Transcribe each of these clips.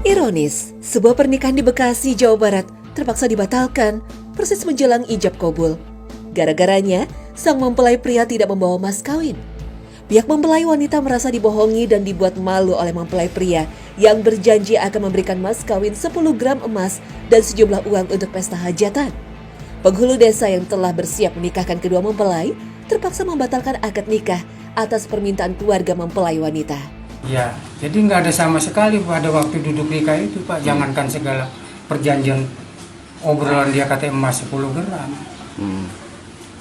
Ironis, sebuah pernikahan di Bekasi, Jawa Barat terpaksa dibatalkan persis menjelang ijab kabul. Gara-garanya, sang mempelai pria tidak membawa mas kawin. Pihak mempelai wanita merasa dibohongi dan dibuat malu oleh mempelai pria yang berjanji akan memberikan mas kawin 10 gram emas dan sejumlah uang untuk pesta hajatan. Penghulu desa yang telah bersiap menikahkan kedua mempelai terpaksa membatalkan akad nikah atas permintaan keluarga mempelai wanita. Ya, jadi nggak ada sama sekali pada waktu duduk nikah itu, Pak. Jangankan segala perjanjian obrolan dia kata emas 10 gram.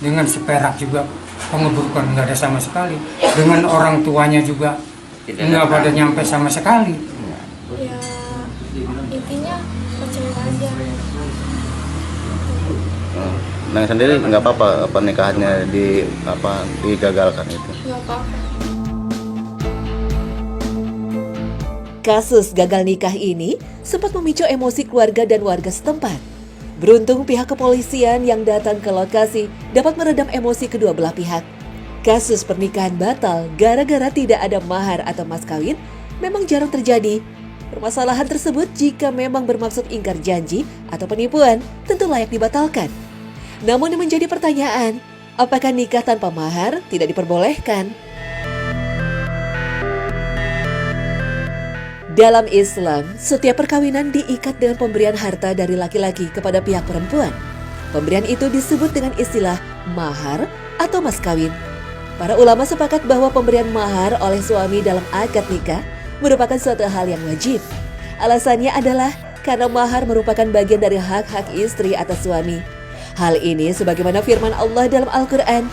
Dengan seperak juga pengebukan nggak ada sama sekali. Dengan orang tuanya juga nggak pada nyampe sama sekali. Ya, intinya percaya aja. Neng sendiri nggak apa-apa pernikahannya digagalkan itu? Nggak apa-apa. Kasus gagal nikah ini sempat memicu emosi keluarga dan warga setempat. Beruntung pihak kepolisian yang datang ke lokasi dapat meredam emosi kedua belah pihak. Kasus pernikahan batal gara-gara tidak ada mahar atau mas kawin memang jarang terjadi. Permasalahan tersebut jika memang bermaksud ingkar janji atau penipuan tentu layak dibatalkan. Namun yang menjadi pertanyaan, apakah nikah tanpa mahar tidak diperbolehkan? Dalam Islam, setiap perkawinan diikat dengan pemberian harta dari laki-laki kepada pihak perempuan. Pemberian itu disebut dengan istilah mahar atau mas kawin. Para ulama sepakat bahwa pemberian mahar oleh suami dalam akad nikah merupakan suatu hal yang wajib. Alasannya adalah karena mahar merupakan bagian dari hak-hak istri atas suami. Hal ini sebagaimana firman Allah dalam Al-Quran,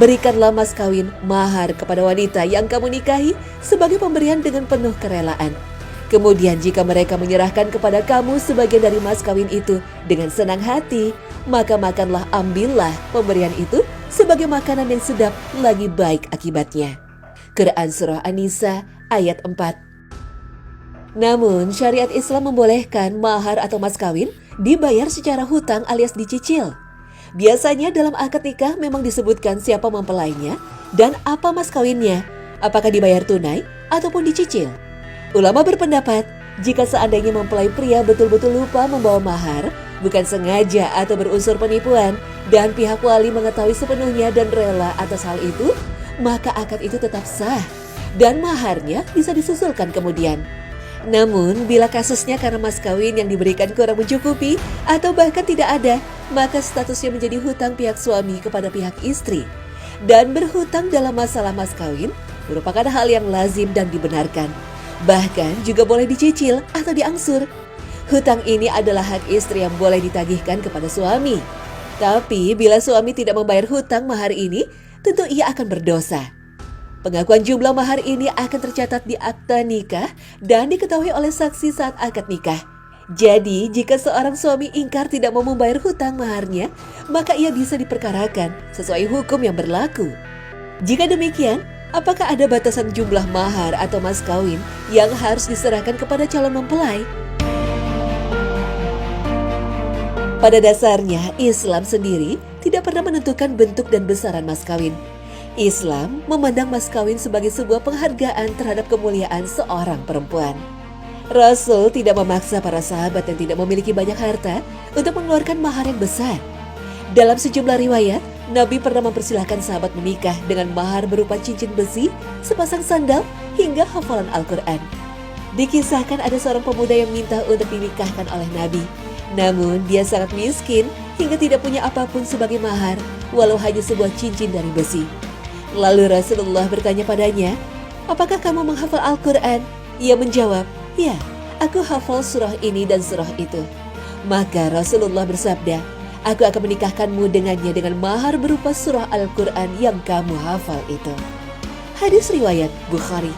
berikanlah mas kawin mahar kepada wanita yang kamu nikahi sebagai pemberian dengan penuh kerelaan. Kemudian jika mereka menyerahkan kepada kamu sebagian dari mas kawin itu dengan senang hati, maka makanlah ambillah pemberian itu sebagai makanan yang sedap lagi baik akibatnya. Quran Surah An-Nisa ayat 4. Namun syariat Islam membolehkan mahar atau mas kawin dibayar secara hutang alias dicicil. Biasanya dalam akad nikah memang disebutkan siapa mempelainya dan apa mas kawinnya, apakah dibayar tunai ataupun dicicil. Ulama berpendapat, jika seandainya mempelai pria betul-betul lupa membawa mahar, bukan sengaja atau berunsur penipuan, dan pihak wali mengetahui sepenuhnya dan rela atas hal itu, maka akad itu tetap sah, dan maharnya bisa disusulkan kemudian. Namun, bila kasusnya karena mas kawin yang diberikan kurang mencukupi, atau bahkan tidak ada, maka statusnya menjadi hutang pihak suami kepada pihak istri. Dan berhutang dalam masalah mas kawin merupakan hal yang lazim dan dibenarkan. Bahkan juga boleh dicicil atau diangsur. Hutang ini adalah hak istri yang boleh ditagihkan kepada suami. Tapi bila suami tidak membayar hutang mahar ini, tentu ia akan berdosa. Pengakuan jumlah mahar ini akan tercatat di akta nikah dan diketahui oleh saksi saat akad nikah. Jadi jika seorang suami ingkar tidak mau membayar hutang maharnya, maka ia bisa diperkarakan sesuai hukum yang berlaku. Jika demikian, apakah ada batasan jumlah mahar atau mas kawin yang harus diserahkan kepada calon mempelai? Pada dasarnya, Islam sendiri tidak pernah menentukan bentuk dan besaran mas kawin. Islam memandang mas kawin sebagai sebuah penghargaan terhadap kemuliaan seorang perempuan. Rasul tidak memaksa para sahabat yang tidak memiliki banyak harta untuk mengeluarkan mahar yang besar. Dalam sejumlah riwayat, Nabi pernah mempersilahkan sahabat menikah dengan mahar berupa cincin besi, sepasang sandal, hingga hafalan Al-Quran. Dikisahkan ada seorang pemuda yang minta untuk dinikahkan oleh Nabi. Namun dia sangat miskin hingga tidak punya apapun sebagai mahar, walau hanya sebuah cincin dari besi. Lalu Rasulullah bertanya padanya, apakah kamu menghafal Al-Quran? Ia menjawab, ya, aku hafal surah ini dan surah itu. Maka Rasulullah bersabda, aku akan menikahkanmu dengannya dengan mahar berupa surah Al-Quran yang kamu hafal itu. Hadis riwayat Bukhari.